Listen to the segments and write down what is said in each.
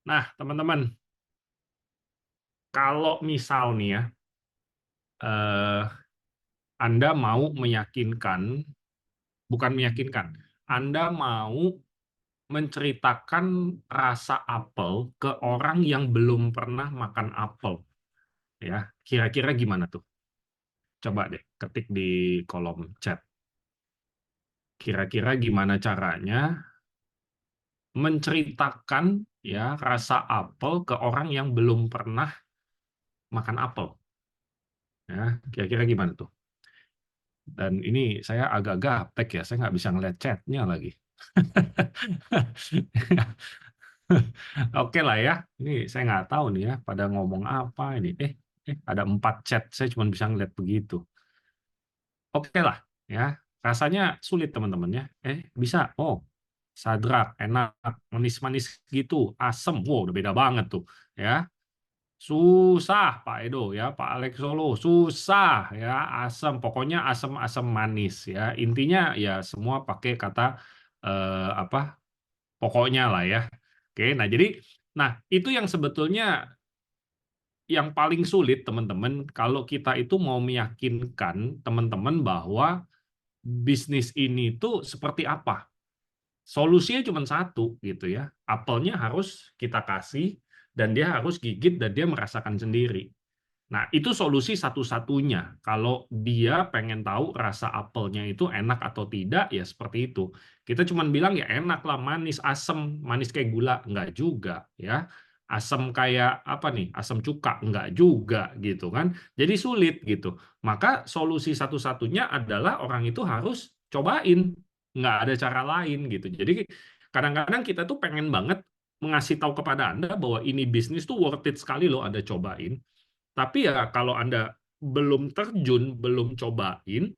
Nah, teman-teman, kalau misal nih ya, eh, Anda mau meyakinkan, bukan meyakinkan, Anda mau menceritakan rasa apel ke orang yang belum pernah makan apel, ya, kira-kira gimana tuh? Coba deh ketik di kolom chat. Kira-kira gimana caranya menceritakan ya rasa apel ke orang yang belum pernah makan apel? Ya, kira-kira gimana tuh? Dan ini saya agak gaptek ya, saya nggak bisa ngeliat chatnya lagi. Oke lah ya, ini saya nggak tahu nih ya, pada ngomong apa ini. Ada 4 chat, saya cuma bisa ngeliat begitu. Oke lah ya, rasanya sulit teman-teman ya. Bisa. Oh, sadrak, enak, manis-manis gitu, asem. Wow, udah beda banget tuh ya. Susah Pak Edo ya, Pak Alex Solo, susah ya, asam, pokoknya asam-asam manis ya. Intinya ya semua pakai kata apa? Pokoknya lah ya. Oke, nah itu yang sebetulnya yang paling sulit teman-teman kalau kita itu mau meyakinkan teman-teman bahwa bisnis ini tuh seperti apa. Solusinya cuma satu gitu ya. Apelnya harus kita kasih dan dia harus gigit dan dia merasakan sendiri. Nah, itu solusi satu-satunya. Kalau dia pengen tahu rasa apelnya itu enak atau tidak, ya seperti itu. Kita cuma bilang ya enak lah, manis, asam, manis kayak gula. Enggak juga, ya. Asam kayak apa nih? Asam cuka. Enggak juga, gitu kan. Jadi sulit, gitu. Maka solusi satu-satunya adalah orang itu harus cobain. Nggak ada cara lain, gitu. Jadi kadang-kadang kita tuh pengen banget mengasih tahu kepada Anda bahwa ini bisnis tuh worth it sekali loh Anda cobain. Tapi ya kalau Anda belum terjun, belum cobain,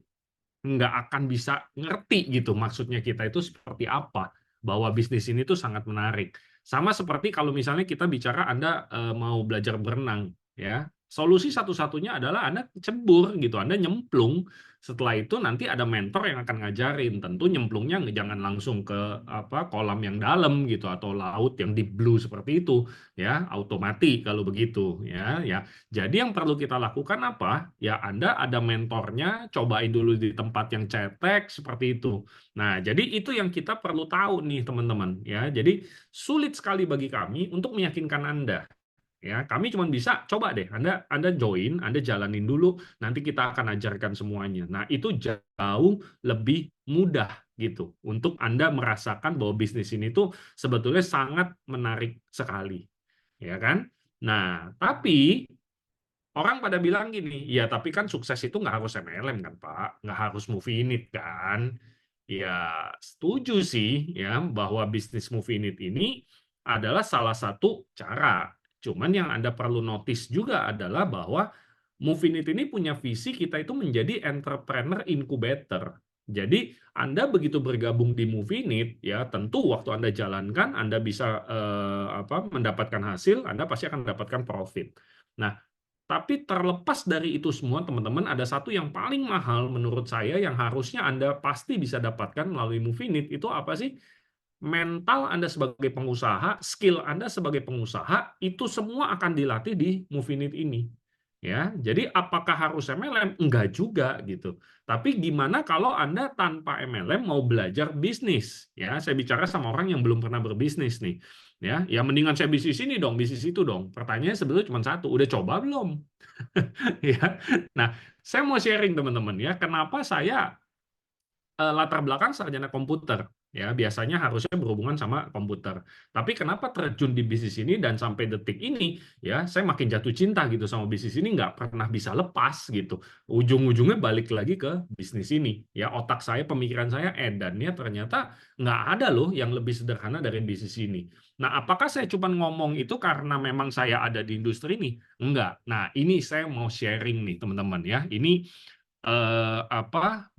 nggak akan bisa ngerti gitu maksudnya kita itu seperti apa. Bahwa bisnis ini tuh sangat menarik. Sama seperti kalau misalnya kita bicara Anda mau belajar berenang, ya. Solusi satu-satunya adalah Anda cebur gitu, Anda nyemplung. Setelah itu nanti ada mentor yang akan ngajarin. Tentu nyemplungnya jangan langsung ke apa kolam yang dalam gitu atau laut yang deep blue seperti itu, ya, automati kalau begitu, ya, ya. Jadi yang perlu kita lakukan apa? Ya Anda ada mentornya, cobain dulu di tempat yang cetek seperti itu. Nah, jadi itu yang kita perlu tahu nih teman-teman ya. Jadi sulit sekali bagi kami untuk meyakinkan Anda. Ya, kami cuma bisa coba deh Anda join, Anda jalanin dulu, nanti kita akan ajarkan semuanya. Nah, itu jauh lebih mudah gitu untuk Anda merasakan bahwa bisnis ini tuh sebetulnya sangat menarik sekali. Ya kan? Nah, tapi orang pada bilang gini, ya tapi kan sukses itu nggak harus MLM kan Pak, nggak harus movie unit kan. Ya setuju sih ya bahwa bisnis movie unit ini adalah salah satu cara. Cuman yang Anda perlu notice juga adalah bahwa movie unit ini punya visi kita itu menjadi entrepreneur incubator. Jadi Anda begitu bergabung di movie unit ya tentu waktu Anda jalankan Anda bisa mendapatkan hasil, Anda pasti akan mendapatkan profit. Nah, tapi terlepas dari itu semua, teman-teman, ada satu yang paling mahal menurut saya yang harusnya Anda pasti bisa dapatkan melalui Movinit. Itu apa sih? Mental Anda sebagai pengusaha, skill Anda sebagai pengusaha, itu semua akan dilatih di Movinit ini. Ya, jadi apakah harus MLM? Enggak juga gitu. Tapi gimana kalau Anda tanpa MLM mau belajar bisnis? Ya, saya bicara sama orang yang belum pernah berbisnis nih. Ya mendingan saya bisnis ini dong, bisnis itu dong. Pertanyaannya sebetulnya cuma satu, udah coba belum? Ya. Nah, saya mau sharing teman-teman ya, kenapa saya latar belakang sarjana komputer ya biasanya harusnya berhubungan sama komputer. Tapi kenapa terjun di bisnis ini dan sampai detik ini ya saya makin jatuh cinta gitu sama bisnis ini nggak pernah bisa lepas gitu. Ujung-ujungnya balik lagi ke bisnis ini ya otak saya pemikiran saya edannya ternyata nggak ada loh yang lebih sederhana dari bisnis ini. Nah, apakah saya cuma ngomong itu karena memang saya ada di industri ini? Enggak. Nah, ini saya mau sharing nih teman-teman ya. Ini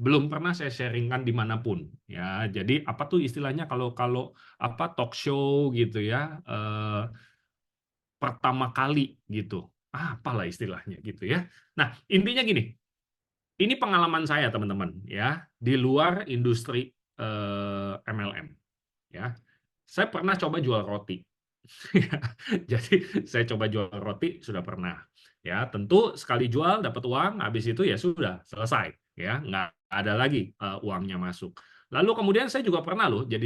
belum pernah saya sharingkan dimanapun ya. Jadi apa tuh istilahnya kalau kalau talk show gitu ya pertama kali gitu. Apalah istilahnya gitu ya. Nah, intinya gini. Ini pengalaman saya teman-teman ya di luar industri MLM ya. Saya pernah coba jual roti. Jadi saya coba jual roti sudah pernah. Ya, tentu sekali jual dapat uang, habis itu ya sudah selesai. Ya, nggak ada lagi uangnya masuk. Lalu kemudian saya juga pernah loh jadi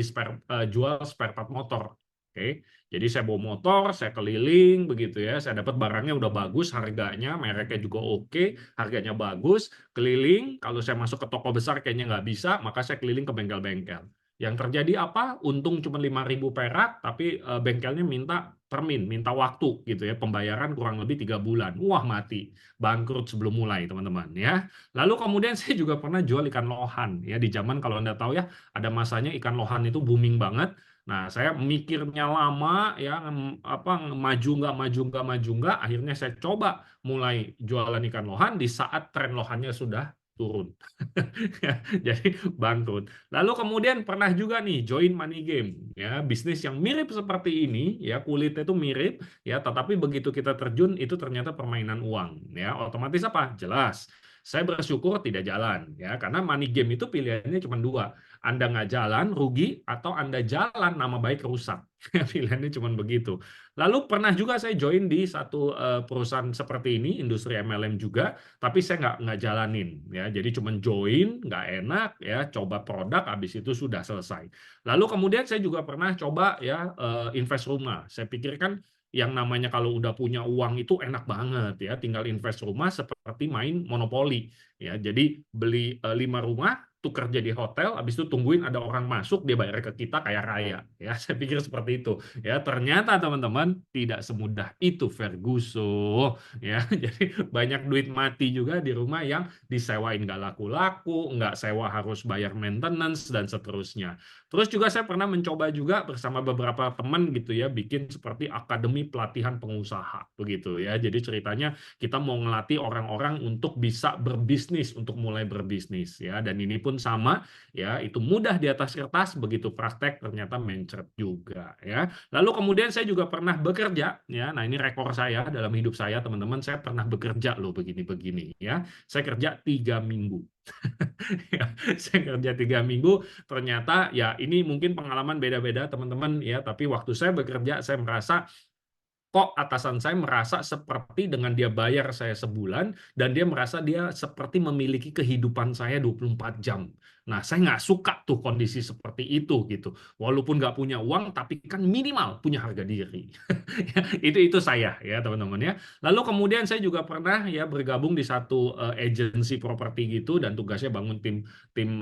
jual spare part motor. Oke, jadi saya bawa motor, saya keliling begitu ya. Saya dapat barangnya udah bagus, harganya, mereknya juga oke, harganya bagus. Keliling, kalau saya masuk ke toko besar kayaknya nggak bisa, maka saya keliling ke bengkel-bengkel. Yang terjadi apa? Untung cuma 5.000 perak, tapi bengkelnya minta termin, minta waktu gitu ya, pembayaran kurang lebih 3 bulan. Wah mati, bangkrut sebelum mulai teman-teman ya. Lalu kemudian saya juga pernah jual ikan lohan ya di zaman kalau Anda tahu ya, ada masanya ikan lohan itu booming banget. Nah, saya mikirnya lama ya, maju nggak, maju nggak, maju nggak. Akhirnya saya coba mulai jualan ikan lohan di saat tren lohannya sudah turun. Jadi bangkrut. Lalu kemudian pernah juga nih join money game ya, bisnis yang mirip seperti ini ya, kulitnya itu mirip ya, tetapi begitu kita terjun itu ternyata permainan uang ya. Otomatis apa? Jelas. Saya bersyukur tidak jalan ya, karena money game itu pilihannya cuma dua. Anda nggak jalan, rugi, atau Anda jalan, nama baik rusak. Pilihannya cuma begitu. Lalu pernah juga saya join di satu perusahaan seperti ini, industri MLM juga, tapi saya nggak jalanin ya, jadi cuma join, nggak enak ya, coba produk, habis itu sudah selesai. Lalu kemudian saya juga pernah coba ya invest rumah. Saya pikirkan yang namanya kalau udah punya uang itu enak banget ya, tinggal invest rumah seperti main monopoli ya. Jadi beli 5 rumah, tukar jadi hotel, habis itu tungguin ada orang masuk, dia bayar ke kita kayak raya ya. Saya pikir seperti itu ya. Ternyata teman-teman tidak semudah itu Ferguson ya. Jadi banyak duit mati juga di rumah yang disewain nggak laku-laku, nggak sewa harus bayar maintenance dan seterusnya. Terus juga saya pernah mencoba juga bersama beberapa teman gitu ya, bikin seperti akademi pelatihan pengusaha begitu ya. Jadi ceritanya kita mau ngelatih orang-orang untuk bisa berbisnis, untuk mulai berbisnis ya. Dan ini pun sama ya, itu mudah di atas kertas, begitu praktek ternyata mencret juga ya. Lalu kemudian saya juga pernah bekerja ya. Nah, ini rekor saya dalam hidup saya, teman-teman. Saya pernah bekerja loh begini-begini ya. Saya kerja 3 minggu. Ya, saya kerja 3 minggu, ternyata ya ini mungkin pengalaman beda-beda teman-teman ya. Tapi waktu saya bekerja, saya merasa kok atasan saya merasa seperti dengan dia bayar saya sebulan dan dia merasa dia seperti memiliki kehidupan saya 24 jam. Nah, saya nggak suka tuh kondisi seperti itu gitu. Walaupun nggak punya uang, tapi kan minimal punya harga diri. Itu saya ya teman-teman ya. Lalu kemudian saya juga pernah ya bergabung di satu agensi properti gitu, dan tugasnya bangun tim tim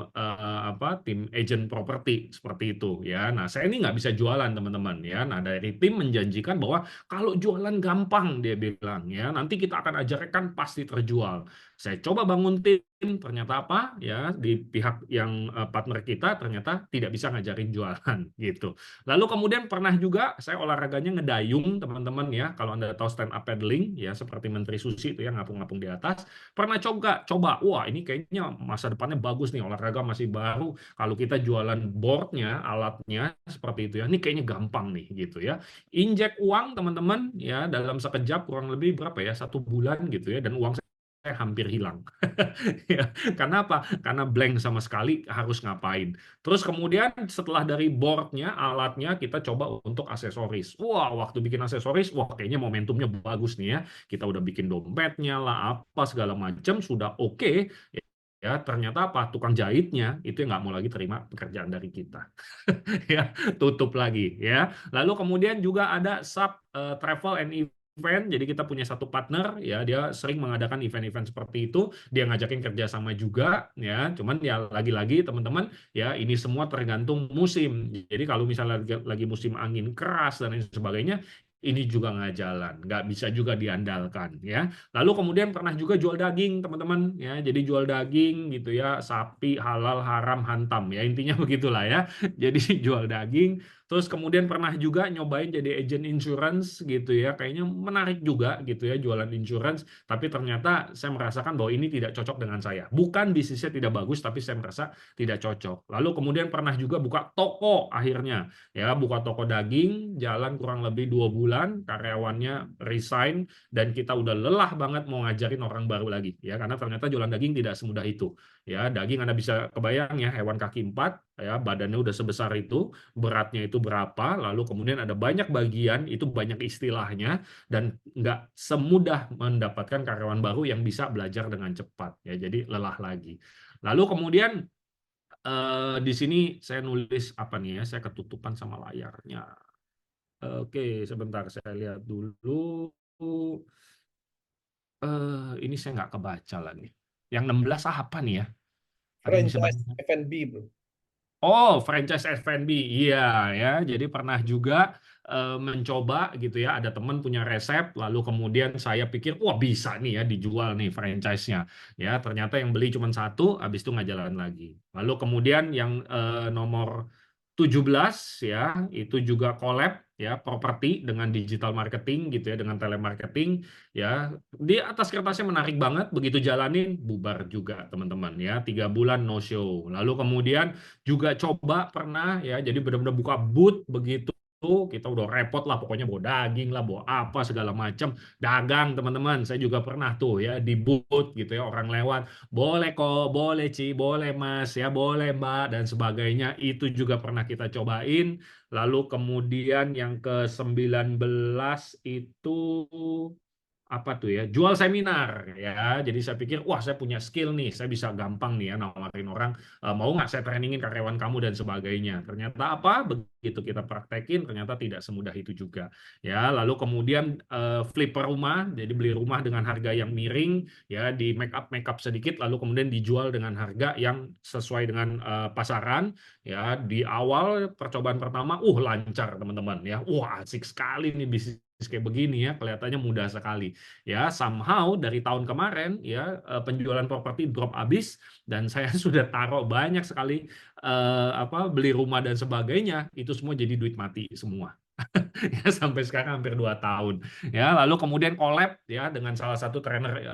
tim agent properti seperti itu ya. Nah, saya ini nggak bisa jualan teman-teman ya. Nah, dari tim menjanjikan bahwa kalau jualan gampang, dia bilang ya, nanti kita akan ajarkan pasti terjual. Saya coba bangun tim, ternyata apa ya, di pihak yang partner kita ternyata tidak bisa ngajarin jualan gitu. Lalu kemudian pernah juga saya olahraganya ngedayung teman-teman ya. Kalau Anda tahu stand up paddling ya, seperti Menteri Susi itu ya, ngapung-ngapung di atas. Pernah coba, wah ini kayaknya masa depannya bagus nih, olahraga masih baru. Kalau kita jualan boardnya, alatnya seperti itu ya, ini kayaknya gampang nih gitu ya. Injek uang teman-teman ya dalam sekejap kurang lebih berapa ya, 1 bulan gitu ya, dan uang saya hampir hilang. Ya, karena apa? Karena blank sama sekali harus ngapain. Terus kemudian setelah dari boardnya, alatnya, kita coba untuk aksesoris. Wah, waktu bikin aksesoris, wah kayaknya momentumnya bagus nih ya. Kita udah bikin dompetnya lah, apa segala macam sudah oke. Ya, ternyata apa? Tukang jahitnya itu yang nggak mau lagi terima pekerjaan dari kita. Ya, tutup lagi ya. Lalu kemudian juga ada travel and event. Jadi kita punya satu partner ya, dia sering mengadakan event-event seperti itu, dia ngajakin kerjasama juga ya. Cuman ya lagi-lagi teman-teman ya, ini semua tergantung musim. Jadi kalau misalnya lagi musim angin keras dan lain sebagainya, ini juga nggak jalan, nggak bisa juga diandalkan ya. Lalu kemudian pernah juga jual daging teman-teman ya. Jadi jual daging gitu ya, sapi halal haram hantam ya, intinya begitulah ya. Jadi jual daging. Terus kemudian pernah juga nyobain jadi agent insurance gitu ya. Kayaknya menarik juga gitu ya jualan insurance. Tapi ternyata saya merasakan bahwa ini tidak cocok dengan saya. Bukan bisnisnya tidak bagus, tapi saya merasa tidak cocok. Lalu kemudian pernah juga buka toko akhirnya. Ya, buka toko daging, jalan kurang lebih 2 bulan, karyawannya resign, dan kita udah lelah banget mau ngajarin orang baru lagi. Ya, karena ternyata jualan daging tidak semudah itu. Ya, daging Anda bisa kebayang ya, hewan kaki 4, ya, badannya udah sebesar itu, beratnya itu itu berapa, lalu kemudian ada banyak bagian, itu banyak istilahnya, dan nggak semudah mendapatkan karyawan baru yang bisa belajar dengan cepat. Ya, jadi lelah lagi. Lalu kemudian di sini saya nulis apa nih ya, saya ketutupan sama layarnya. Oke, sebentar saya lihat dulu. Ini saya nggak kebaca lagi. Yang 16 apa nih ya? Ada yang bisa Franchise bantu? F&B, bro. Oh, franchise F&B, iya ya. Jadi pernah juga mencoba gitu ya. Ada teman punya resep, lalu kemudian saya pikir, wah bisa nih ya dijual nih franchise-nya. Ya, ternyata yang beli cuma satu, habis itu nggak jalan lagi. Lalu kemudian yang nomor 17 ya, itu juga collab ya, properti dengan digital marketing gitu ya, dengan telemarketing ya. Di atas kertasnya menarik banget, begitu jalanin bubar juga teman-teman ya. 3 bulan no show. Lalu kemudian juga coba pernah ya, jadi benar-benar buka booth begitu kita udah repot lah, pokoknya bawa daging lah, bawa apa segala macam dagang teman-teman. Saya juga pernah tuh ya di booth gitu ya, orang lewat, boleh kok, boleh Ci, boleh Mas ya, boleh Mbak dan sebagainya. Itu juga pernah kita cobain. Lalu kemudian yang ke-19 itu apa tuh ya, jual seminar ya. Jadi saya pikir wah saya punya skill nih, saya bisa gampang nih ya nawarin orang, mau nggak saya trainingin karyawan kamu dan sebagainya. Ternyata apa, begitu kita praktekin ternyata tidak semudah itu juga ya. Lalu kemudian flipper rumah, jadi beli rumah dengan harga yang miring ya, di make up sedikit lalu kemudian dijual dengan harga yang sesuai dengan pasaran ya. Di awal percobaan pertama lancar teman-teman ya, wah asik sekali nih bisnis kayak begini ya, kelihatannya mudah sekali ya. Somehow dari tahun kemarin ya penjualan properti drop habis dan saya sudah taruh banyak sekali beli rumah dan sebagainya, itu semua jadi duit mati semua. Ya, sampai sekarang hampir 2 tahun ya. Lalu kemudian collab ya dengan salah satu trainer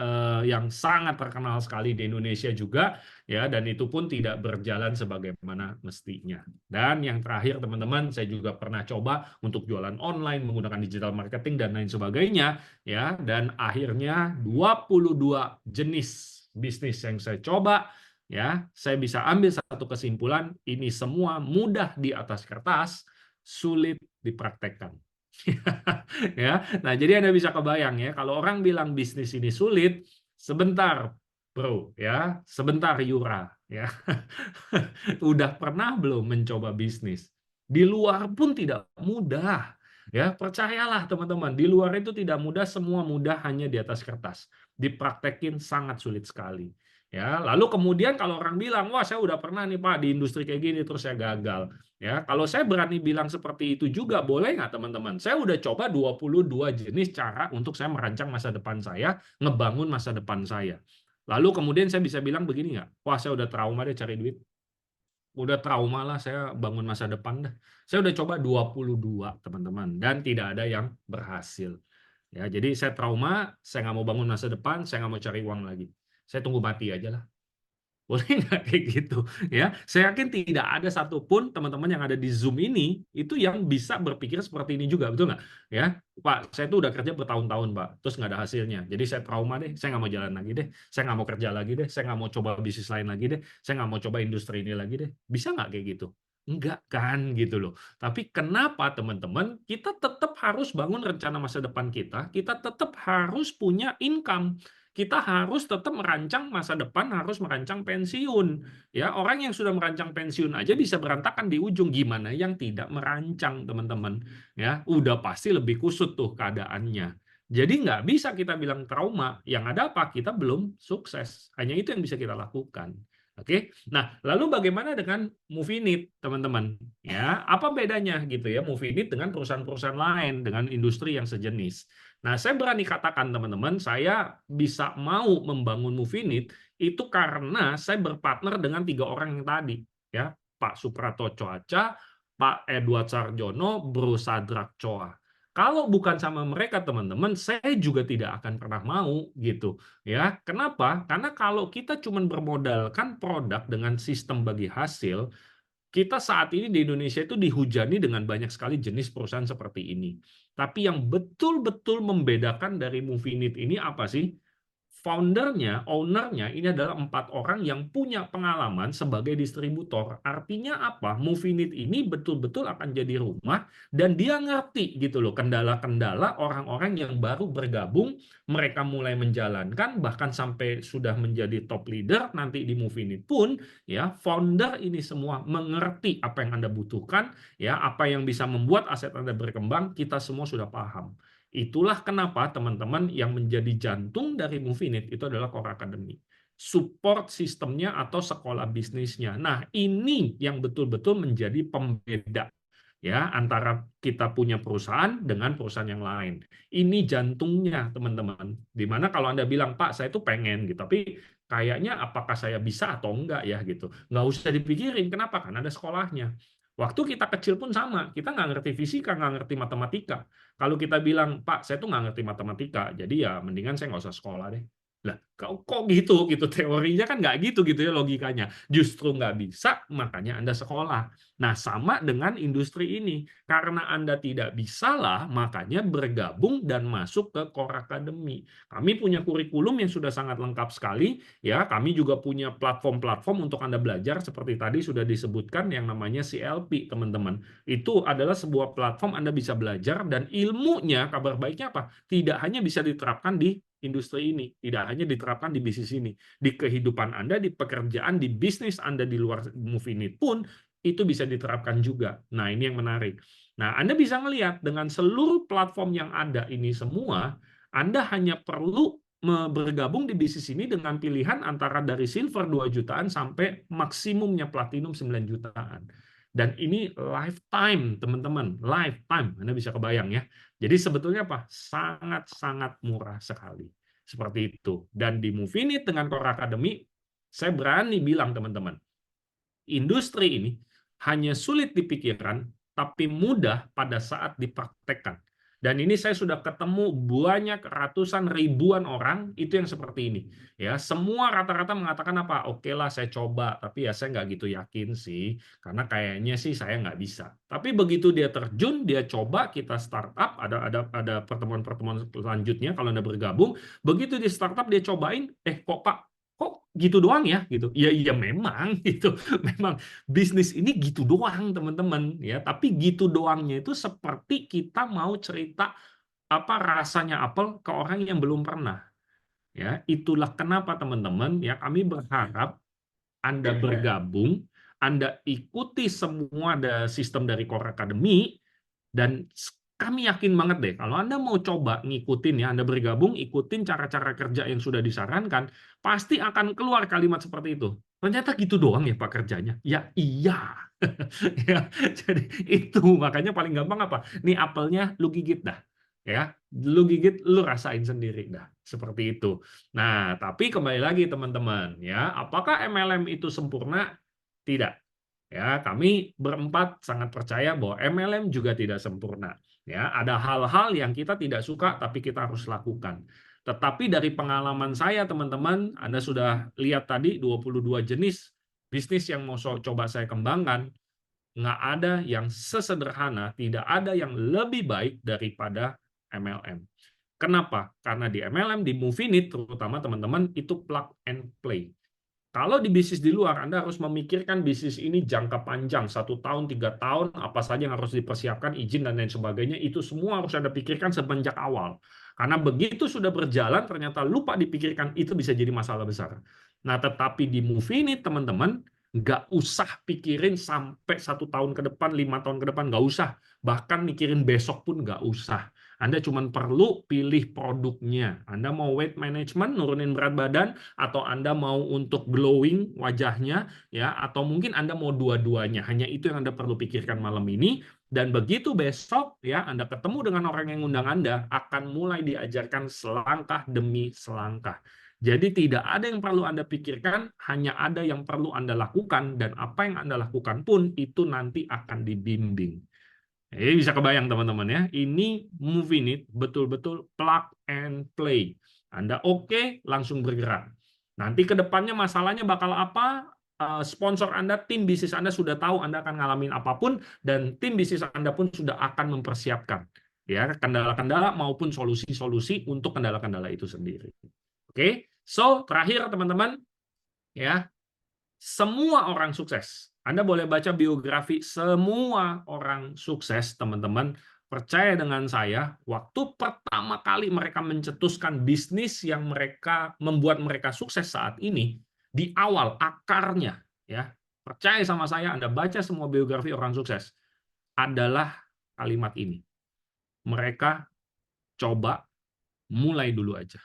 yang sangat terkenal sekali di Indonesia juga ya, dan itu pun tidak berjalan sebagaimana mestinya. Dan yang terakhir teman-teman, saya juga pernah coba untuk jualan online menggunakan digital marketing dan lain sebagainya ya, dan akhirnya 22 jenis bisnis yang saya coba ya, saya bisa ambil satu kesimpulan, ini semua mudah di atas kertas, sulit dipraktekkan. Ya, nah jadi Anda bisa kebayang ya, kalau orang bilang bisnis ini sulit, sebentar bro ya, sebentar Yura ya. Udah pernah belum mencoba bisnis? Di luar pun tidak mudah. Ya, percayalah teman-teman, di luar itu tidak mudah, semua mudah hanya di atas kertas. Dipraktekin sangat sulit sekali. Ya, lalu kemudian kalau orang bilang, wah saya udah pernah nih Pak di industri kayak gini terus saya gagal. Ya, kalau saya berani bilang seperti itu juga, boleh nggak teman-teman? Saya udah coba 22 jenis cara untuk saya merancang masa depan saya, ngebangun masa depan saya. Lalu kemudian saya bisa bilang begini nggak? Wah, saya udah trauma deh cari duit. Udah trauma lah saya bangun masa depan dah. Saya udah coba 22 teman-teman, dan tidak ada yang berhasil. Ya, jadi saya trauma, saya nggak mau bangun masa depan, saya nggak mau cari uang lagi. Saya tunggu mati aja lah. Boleh nggak kayak gitu ya? Saya yakin tidak ada satupun teman-teman yang ada di Zoom ini itu yang bisa berpikir seperti ini juga, betul nggak? Ya, Pak, saya tuh udah kerja bertahun-tahun, Pak, terus nggak ada hasilnya. Jadi saya trauma deh, saya nggak mau jalan lagi deh, saya nggak mau kerja lagi deh, saya nggak mau coba bisnis lain lagi deh, saya nggak mau coba industri ini lagi deh. Bisa nggak kayak gitu? Enggak kan gitu loh. Tapi kenapa teman-teman? Kita tetap harus bangun rencana masa depan kita tetap harus punya income. Kita harus tetap merancang masa depan, harus merancang pensiun. Ya, orang yang sudah merancang pensiun aja bisa berantakan di ujung, gimana yang tidak merancang, teman-teman? Ya, udah pasti lebih kusut tuh keadaannya. Jadi nggak bisa kita bilang trauma, yang ada apa? Kita belum sukses. Hanya itu yang bisa kita lakukan. Oke. Nah, lalu bagaimana dengan Movinit, teman-teman? Ya, apa bedanya gitu ya Movinit dengan perusahaan-perusahaan lain, dengan industri yang sejenis? Nah, saya berani katakan teman-teman, saya bisa mau membangun Movinit itu karena saya berpartner dengan 3 orang yang tadi, ya, Pak Suprato Coaca, Pak Edward Sarjono, Bro Sadrak Choa. Kalau bukan sama mereka teman-teman, saya juga tidak akan pernah mau gitu, ya. Kenapa? Karena kalau kita cuma bermodalkan produk dengan sistem bagi hasil, kita saat ini di Indonesia itu dihujani dengan banyak sekali jenis perusahaan seperti ini. Tapi yang betul-betul membedakan dari Movinit ini apa sih? Foundernya, ownernya ini adalah 4 orang yang punya pengalaman sebagai distributor. Artinya apa? Movinit ini betul-betul akan jadi rumah dan dia ngerti gitu loh kendala-kendala orang-orang yang baru bergabung, mereka mulai menjalankan bahkan sampai sudah menjadi top leader nanti di Movinit pun ya founder ini semua mengerti apa yang Anda butuhkan, ya apa yang bisa membuat aset Anda berkembang, kita semua sudah paham. Itulah kenapa teman-teman yang menjadi jantung dari Movinit itu adalah Core Academy. Support sistemnya atau sekolah bisnisnya. Nah, ini yang betul-betul menjadi pembeda ya antara kita punya perusahaan dengan perusahaan yang lain. Ini jantungnya, teman-teman. Dimana kalau Anda bilang, Pak, saya tuh pengen gitu, tapi kayaknya apakah saya bisa atau enggak ya gitu. Nggak usah dipikirin. Kenapa? Kan ada sekolahnya. Waktu kita kecil pun sama, kita nggak ngerti fisika, nggak ngerti matematika. Kalau kita bilang, Pak, saya tuh nggak ngerti matematika, jadi ya mendingan saya nggak usah sekolah deh. Lah, kok gitu teorinya kan nggak gitu ya logikanya. Justru nggak bisa, makanya Anda sekolah. Nah, sama dengan industri ini. Karena Anda tidak bisalah, makanya bergabung dan masuk ke Core Academy. Kami punya kurikulum yang sudah sangat lengkap sekali. Ya, kami juga punya platform-platform untuk Anda belajar seperti tadi sudah disebutkan yang namanya CLP, teman-teman. Itu adalah sebuah platform Anda bisa belajar dan ilmunya, kabar baiknya apa? Tidak hanya bisa diterapkan di industri ini, tidak hanya diterapkan di bisnis ini, di kehidupan Anda, di pekerjaan, di bisnis Anda di luar Movinit pun itu bisa diterapkan juga. Nah, ini yang menarik. Nah, Anda bisa melihat dengan seluruh platform yang ada ini semua, Anda hanya perlu bergabung di bisnis ini dengan pilihan antara dari silver 2 jutaan sampai maksimumnya platinum 9 jutaan. Dan ini lifetime, teman-teman. Lifetime. Anda bisa kebayang ya. Jadi sebetulnya apa? Sangat-sangat murah sekali. Seperti itu. Dan di Movinit dengan Core Academy, saya berani bilang teman-teman, industri ini hanya sulit dipikirkan, tapi mudah pada saat dipraktekkan. Dan ini saya sudah ketemu banyak ratusan ribuan orang itu yang seperti ini. Ya, semua rata-rata mengatakan apa? Oke lah, saya coba, tapi ya saya nggak gitu yakin sih, karena kayaknya sih saya nggak bisa. Tapi begitu dia terjun, dia coba, kita startup, ada pertemuan-pertemuan selanjutnya kalau Anda bergabung. Begitu di startup dia cobain, kok Pak, kok gitu doang ya gitu. Iya memang gitu. Memang bisnis ini gitu doang teman-teman ya, tapi gitu doangnya itu seperti kita mau cerita apa rasanya apel ke orang yang belum pernah. Ya, itulah kenapa teman-teman ya kami berharap Anda bergabung, Anda ikuti semua sistem dari Core Academy dan kami yakin banget deh, kalau Anda mau coba ngikutin ya, Anda bergabung, ikutin cara-cara kerja yang sudah disarankan, pasti akan keluar kalimat seperti itu. Ternyata gitu doang ya Pak kerjanya. Ya iya. Ya, jadi itu makanya paling gampang apa? Nih apelnya lu gigit dah. Ya, lu gigit, lu rasain sendiri dah. Seperti itu. Nah, tapi kembali lagi teman-teman, ya, apakah MLM itu sempurna? Tidak. Ya, kami berempat sangat percaya bahwa MLM juga tidak sempurna. Ya, ada hal-hal yang kita tidak suka tapi kita harus lakukan. Tetapi dari pengalaman saya teman-teman, Anda sudah lihat tadi 22 jenis bisnis yang mau coba saya kembangkan, nggak ada yang sesederhana, tidak ada yang lebih baik daripada MLM. Kenapa? Karena di MLM, di Movinit, terutama teman-teman, itu plug and play. Kalau di bisnis di luar, Anda harus memikirkan bisnis ini jangka panjang, 1 tahun, 3 tahun, apa saja yang harus dipersiapkan, izin, dan lain sebagainya, itu semua harus Anda pikirkan semenjak awal. Karena begitu sudah berjalan, ternyata lupa dipikirkan, itu bisa jadi masalah besar. Nah, tetapi di Movinit, teman-teman, nggak usah pikirin sampai 1 tahun ke depan, 5 tahun ke depan, nggak usah. Bahkan mikirin besok pun nggak usah. Anda cuma perlu pilih produknya. Anda mau weight management, nurunin berat badan, atau Anda mau untuk glowing wajahnya, ya, atau mungkin Anda mau dua-duanya. Hanya itu yang Anda perlu pikirkan malam ini. Dan begitu besok, ya, Anda ketemu dengan orang yang undang Anda, akan mulai diajarkan selangkah demi selangkah. Jadi tidak ada yang perlu Anda pikirkan, hanya ada yang perlu Anda lakukan, dan apa yang Anda lakukan pun itu nanti akan dibimbing. Jadi bisa kebayang teman-teman ya, ini Movinit betul-betul plug and play. Anda oke, langsung bergerak. Nanti ke depannya masalahnya bakal apa? Sponsor Anda, tim bisnis Anda sudah tahu Anda akan ngalamin apapun, dan tim bisnis Anda pun sudah akan mempersiapkan ya kendala-kendala maupun solusi-solusi untuk kendala-kendala itu sendiri. Oke, So, terakhir teman-teman, ya, semua orang sukses. Anda boleh baca biografi semua orang sukses, teman-teman. Percaya dengan saya, waktu pertama kali mereka mencetuskan bisnis yang mereka membuat mereka sukses saat ini, di awal akarnya, ya, percaya sama saya, Anda baca semua biografi orang sukses, adalah kalimat ini. Mereka coba mulai dulu aja.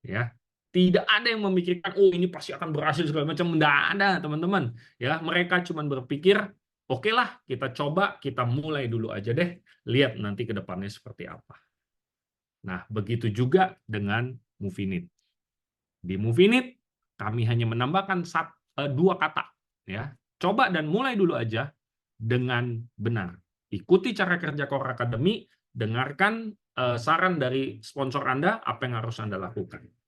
Ya, tidak ada yang memikirkan, oh ini pasti akan berhasil segala macam. Tidak ada, teman-teman. Ya, mereka cuma berpikir, oke lah, kita coba, kita mulai dulu aja deh. Lihat nanti ke depannya seperti apa. Nah, begitu juga dengan Movinit. Di Movinit, kami hanya menambahkan dua kata. Ya, coba dan mulai dulu aja dengan benar. Ikuti cara kerja Core Academy, dengarkan saran dari sponsor Anda, apa yang harus Anda lakukan.